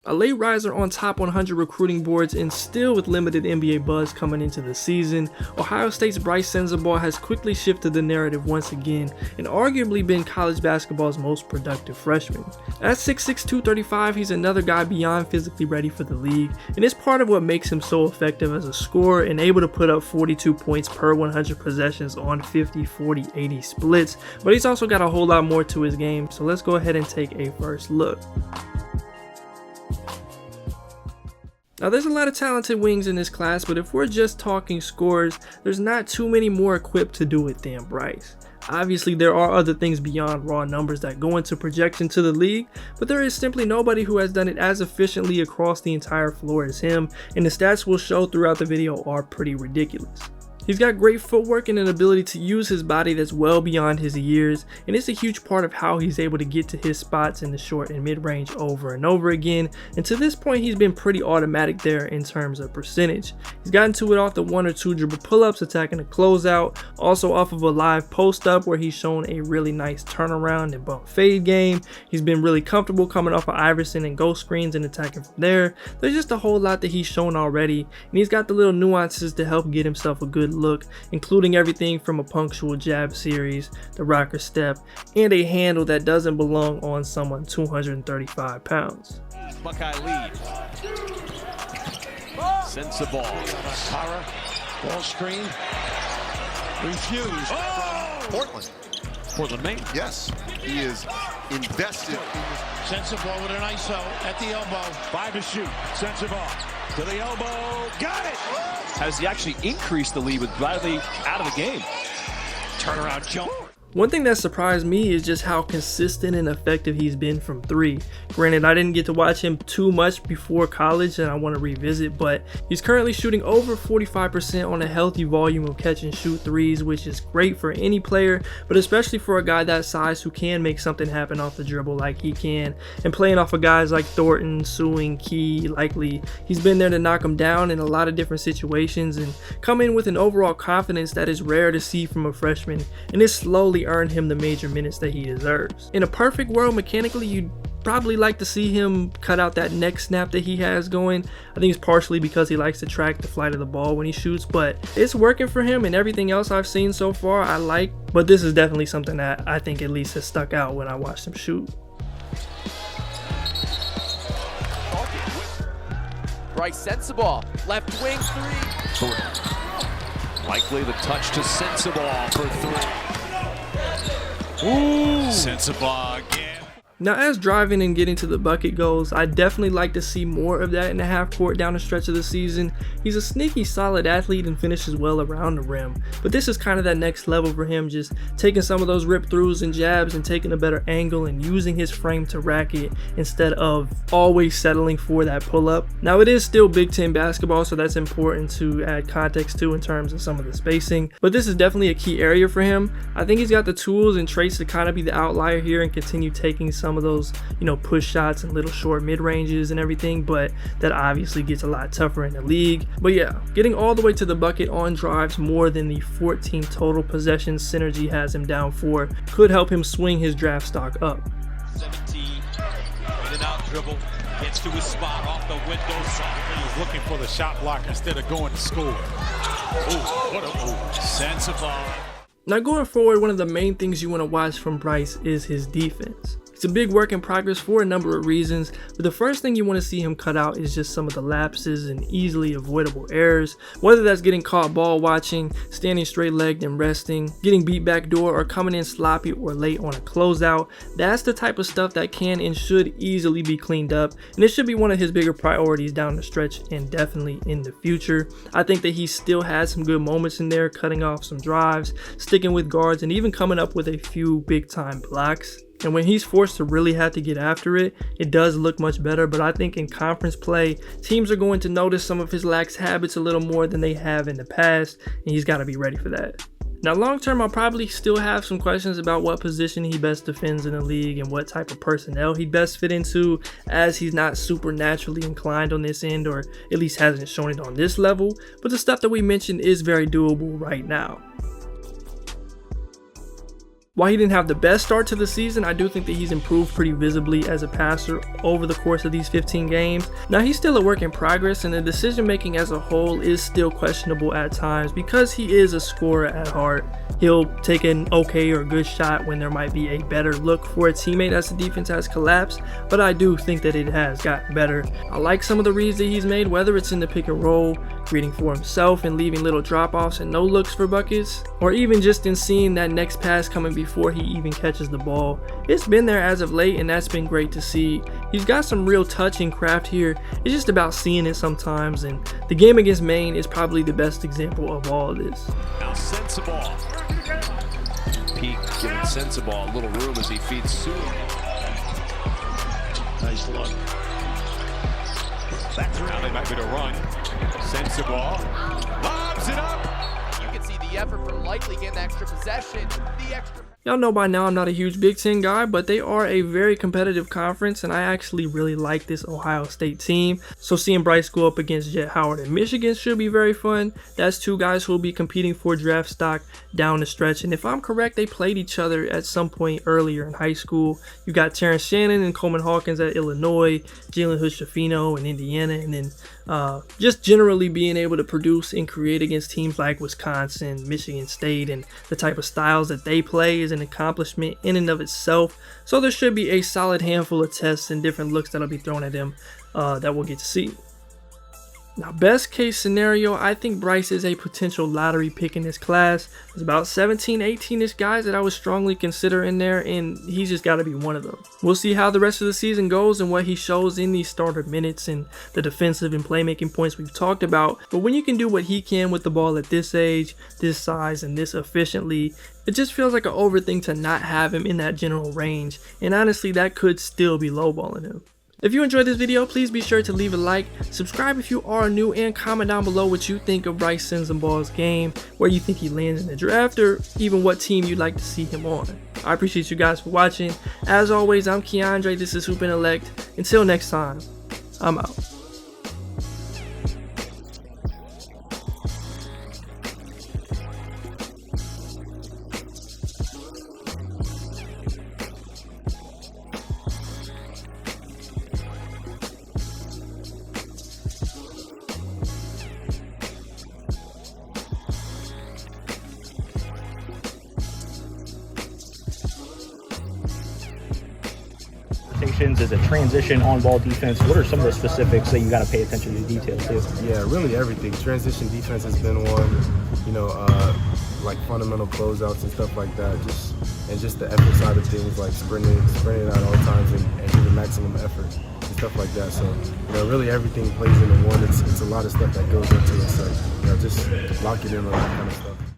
A late riser on top 100 recruiting boards and still with limited NBA buzz coming into the season, Ohio State's Brice Sensabaugh has quickly shifted the narrative once again and arguably been college basketball's most productive freshman. At 6'6", 235, he's another guy beyond physically ready for the league, and it's part of what makes him so effective as a scorer and able to put up 42 points per 100 possessions on 50, 40, 80 splits, but he's also got a whole lot more to his game, so let's go ahead and take a first look. Now there's a lot of talented wings in this class, but if we're just talking scores, there's not too many more equipped to do it than Brice. Obviously there are other things beyond raw numbers that go into projection to the league, but there is simply nobody who has done it as efficiently across the entire floor as him, and the stats we'll show throughout the video are pretty ridiculous. He's got great footwork and an ability to use his body that's well beyond his years, and it's a huge part of how he's able to get to his spots in the short and mid-range over and over again, and to this point he's been pretty automatic there in terms of percentage. He's gotten to it off the 1 or 2 dribble pull-ups, attacking a closeout, also off of a live post-up where he's shown a really nice turnaround and bump fade game. He's been really comfortable coming off of Iverson and ghost screens and attacking from there. There's just a whole lot that he's shown already, and he's got the little nuances to help get himself a good look, including everything from a punctual jab series, the rocker step, and a handle that doesn't belong on someone 235 pounds. Buckeye lead. Sensabaugh. Kara, ball screen. Refused. Oh! Portland, Maine. yes, he is invested. Sensabaugh with an ISO at the elbow. 5 to shoot. Sensabaugh to the elbow. Got it! Has he actually increased the lead with Bradley out of the game? Turnaround jump. One thing that surprised me is just how consistent and effective he's been from 3. Granted, I didn't get to watch him too much before college and I want to revisit, but he's currently shooting over 45% on a healthy volume of catch and shoot threes, which is great for any player, but especially for a guy that size who can make something happen off the dribble like he can, and playing off of guys like Thornton, Sewing, Key, Likely. He's been there to knock him down in a lot of different situations and come in with an overall confidence that is rare to see from a freshman, and it's slowly earned him the major minutes that he deserves. In a perfect world, mechanically, you'd probably like to see him cut out that neck snap that he has going. I think it's partially because he likes to track the flight of the ball when he shoots, but it's working for him, and everything else I've seen so far I like, but this is definitely something that I think at least has stuck out when I watched him shoot. Brice Sensabaugh, left wing 3. Likely the touch to Sensabaugh for 3. Ooh. Sensabaugh again. Now as driving and getting to the bucket goes, I definitely like to see more of that in the half court down the stretch of the season. He's a sneaky solid athlete and finishes well around the rim, but this is kind of that next level for him, just taking some of those rip throughs and jabs and taking a better angle and using his frame to rack it instead of always settling for that pull up. Now it is still Big Ten basketball, so that's important to add context to in terms of some of the spacing, but this is definitely a key area for him. I think he's got the tools and traits to kind of be the outlier here and continue taking some of those, push shots and little short mid ranges and everything, but that obviously gets a lot tougher in the league. But yeah, getting all the way to the bucket on drives more than the 14 total possessions synergy has him down for could help him swing his draft stock up. 17, in and out dribble, gets to his spot off the window side. He was looking for the shot block instead of going to score. Ooh, what a move. Sensabaugh. Now going forward, one of the main things you want to watch from Brice is his defense. It's a big work in progress for a number of reasons, but the first thing you want to see him cut out is just some of the lapses and easily avoidable errors, whether that's getting caught ball watching, standing straight legged and resting, getting beat back door, or coming in sloppy or late on a closeout. That's the type of stuff that can and should easily be cleaned up, and it should be one of his bigger priorities down the stretch and definitely in the future. I think that he still has some good moments in there, cutting off some drives, sticking with guards, and even coming up with a few big time blocks. And when he's forced to really have to get after it, it does look much better, but I think in conference play, teams are going to notice some of his lax habits a little more than they have in the past, and he's got to be ready for that. Now long term, I'll probably still have some questions about what position he best defends in the league and what type of personnel he'd best fit into, as he's not super naturally inclined on this end, or at least hasn't shown it on this level, but the stuff that we mentioned is very doable right now. While he didn't have the best start to the season, I do think that he's improved pretty visibly as a passer over the course of these 15 games. Now, he's still a work in progress, and the decision making as a whole is still questionable at times because he is a scorer at heart. He'll take an okay or good shot when there might be a better look for a teammate as the defense has collapsed, but I do think that it has gotten better. I like some of the reads that he's made, whether it's in the pick and roll, creating for himself and leaving little drop-offs and no looks for buckets, or even just in seeing that next pass coming before he even catches the ball. It's been there as of late, and that's been great to see. He's got some real touch and craft here. It's just about seeing it sometimes, and the game against Maine is probably the best example of all of this. Now Sensabaugh. Peak giving Sensabaugh a little room as he feeds Sue. Nice look. Back three. Now they might be to run. Sensabaugh lobs it up. You can see the effort from Likely getting the extra possession. The extra. Y'all know by now I'm not a huge Big Ten guy, but they are a very competitive conference, and I actually really like this Ohio State team. So seeing Brice go up against Jet Howard and Michigan should be very fun. That's two guys who will be competing for draft stock down the stretch, and if I'm correct, they played each other at some point earlier in high school. You got Terrence Shannon and Coleman Hawkins at Illinois, Jalen Hood-Schifino in Indiana, and then just generally being able to produce and create against teams like Wisconsin, Michigan State, and the type of styles that they play is an accomplishment in and of itself. So there should be a solid handful of tests and different looks that'll be thrown at them that we'll get to see. Now, best case scenario, I think Brice is a potential lottery pick in this class. There's about 17, 18-ish guys that I would strongly consider in there, and he's just got to be one of them. We'll see how the rest of the season goes and what he shows in these starter minutes and the defensive and playmaking points we've talked about. But when you can do what he can with the ball at this age, this size, and this efficiently, it just feels like an over thing to not have him in that general range. And honestly, that could still be lowballing him. If you enjoyed this video, please be sure to leave a like, subscribe if you are new, and comment down below what you think of Brice Sensabaugh's game, where you think he lands in the draft, or even what team you'd like to see him on. I appreciate you guys for watching. As always, I'm Keandre, this is Hoop Intellect. Until next time, I'm out. Is a transition on-ball defense. What are some of the specifics that you got to pay attention to detail to? Yeah, really everything. Transition defense has been one. You know, like fundamental closeouts and stuff like that. Just the effort side of things, like sprinting at all times and giving maximum effort and stuff like that. So, you know, really everything plays into one. It's a lot of stuff that goes into it. So, you know, just lock it in on that kind of stuff.